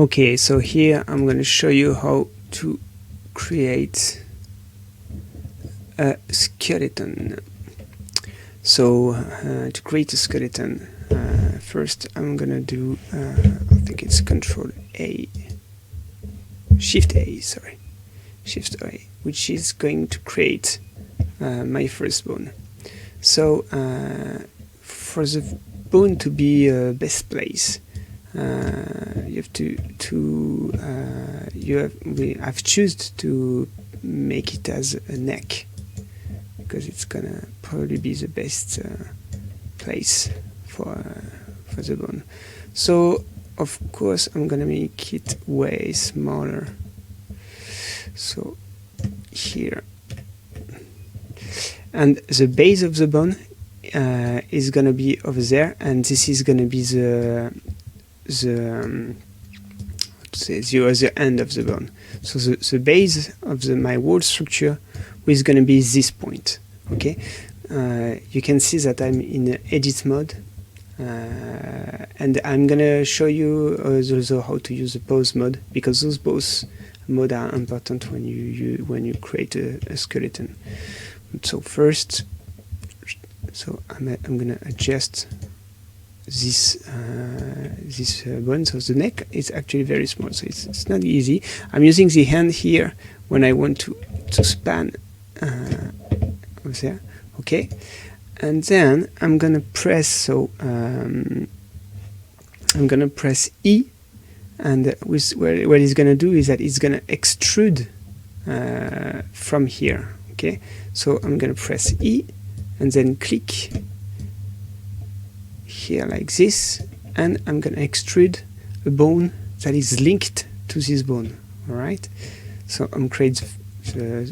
Okay, so here I'm going to show you how to create a skeleton. So to create a skeleton, first I'm going to do, I think it's Control A, Shift A, sorry, Shift A, which is going to create my first bone. So for the bone to be best place, you have I've chosen to make it as a neck because it's gonna probably be the best place for the bone. So of course I'm gonna make it way smaller. So here, and the base of the bone is gonna be over there, and this is gonna be the other end of the bone. So the base of my wall structure is going to be this point. Okay, you can see that I'm in edit mode, and I'm going to show you also how to use the pose mode, because those both modes are important when you create a skeleton. So first, I'm going to adjust this bone. So the neck is actually very small, so it's not easy. I'm using the hand here when I want to span over there. Okay, and then I'm gonna press. So I'm gonna press E, and what it's gonna do is that it's gonna extrude from here. Okay, so I'm gonna press E and then click here like this, and I'm going to extrude a bone that is linked to this bone. All right, so I'm create the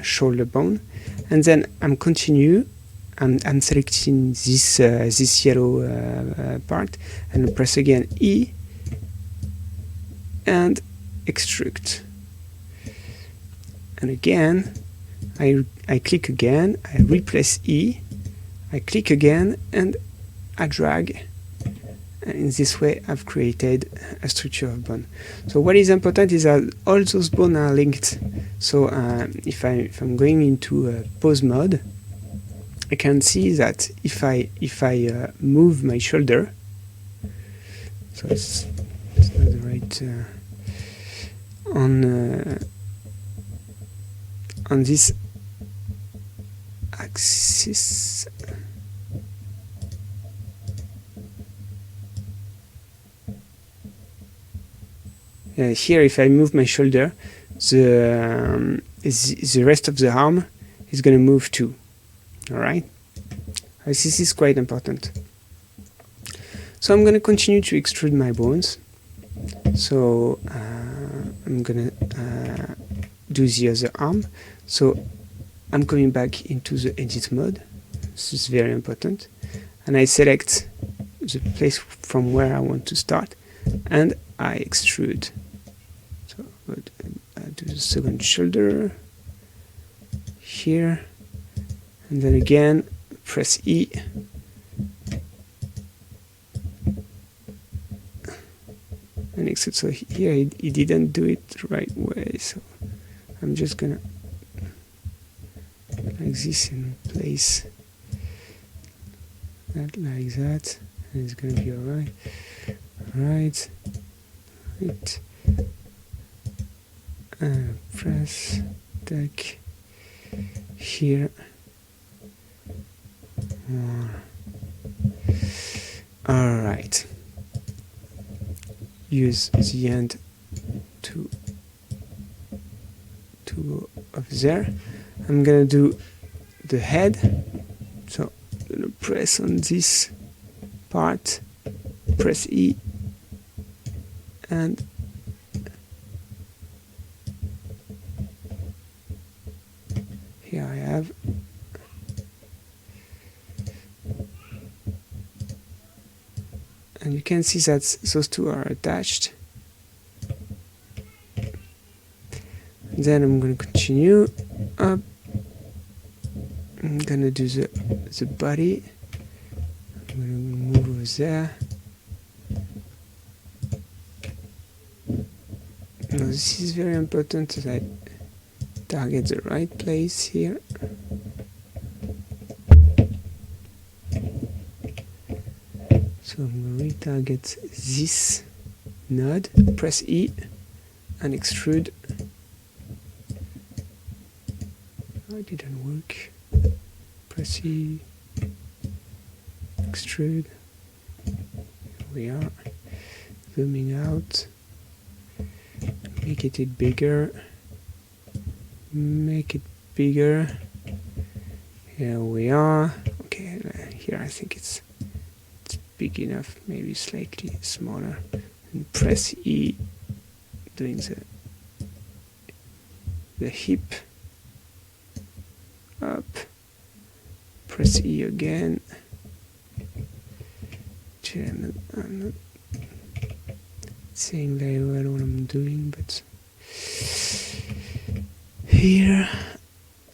shoulder bone, and then I'm selecting this yellow part, and press again E and extrude, and again I click again, I replace E, I click again, and I drag, and in this way I've created a structure of bone. So what is important is that all those bones are linked. So if I'm going into pose mode, I can see that if I move my shoulder, so it's not the right on this axis. Here, if I move my shoulder, the rest of the arm is going to move too. All right, this is quite important. So I'm going to continue to extrude my bones. So I'm going to do the other arm. So I'm coming back into the edit mode. This is very important, and I select the place from where I want to start, and I extrude. So I do the second shoulder here, and then again press E, and extrude. So here he didn't do it the right way, so I'm just gonna like this in place, that like that, and it's gonna be alright. Right. Press deck here. All right. Use the end to go up there. I'm gonna do the head. So I'm gonna press on this part. Press E, and here I have, and you can see that those two are attached. Then I'm going to continue up. I'm going to do the body. I'm going to move over there. This is very important that I target the right place here. So I'm going to retarget this node, press E and extrude. Oh, it didn't work. Press E, extrude. Here we are. Zooming out. Make it bigger. Make it bigger. Here we are. Okay, here I think it's big enough, maybe slightly smaller. And press E, doing the hip up. Press E again. I'm not saying very well what I'm doing, but here,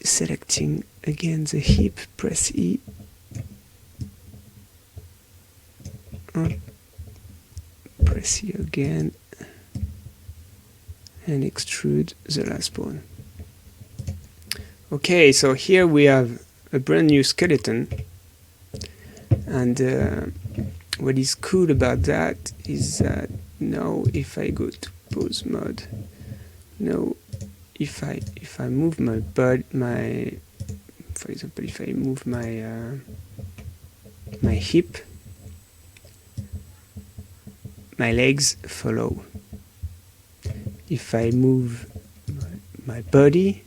selecting again the hip, press E. Press E again and extrude the last bone. Okay, so here we have a brand new skeleton, and what is cool about that is that now if I go to pose mode, now if I move my for example, if I move my my hip, my legs follow. If I move my body,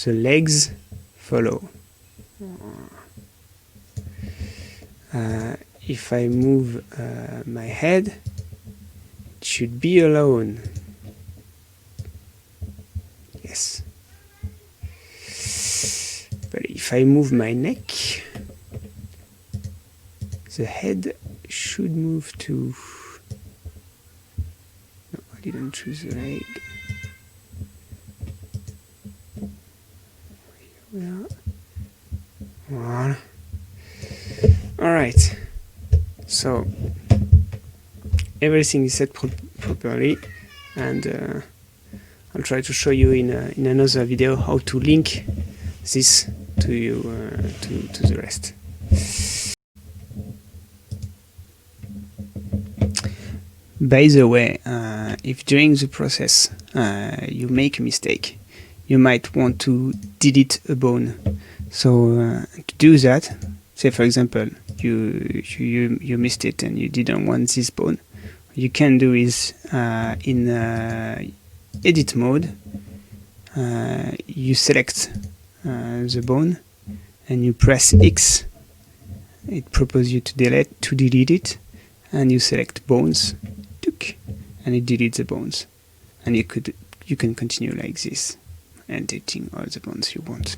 the legs follow. If I move my head, it should be alone. Yes. But if I move my neck, the head should move too. No, I didn't choose the leg. Here we are. One. Alright. So everything is set properly, and I'll try to show you in another video how to link this to you to the rest. By the way, if during the process you make a mistake, you might want to delete a bone. So to do that, say for example you missed it and you didn't want this bone, what you can do is in edit mode, you select the bone and you press X. It proposes you to delete it, and you select bones, and it deletes the bones, and you can continue like this, editing all the bones you want.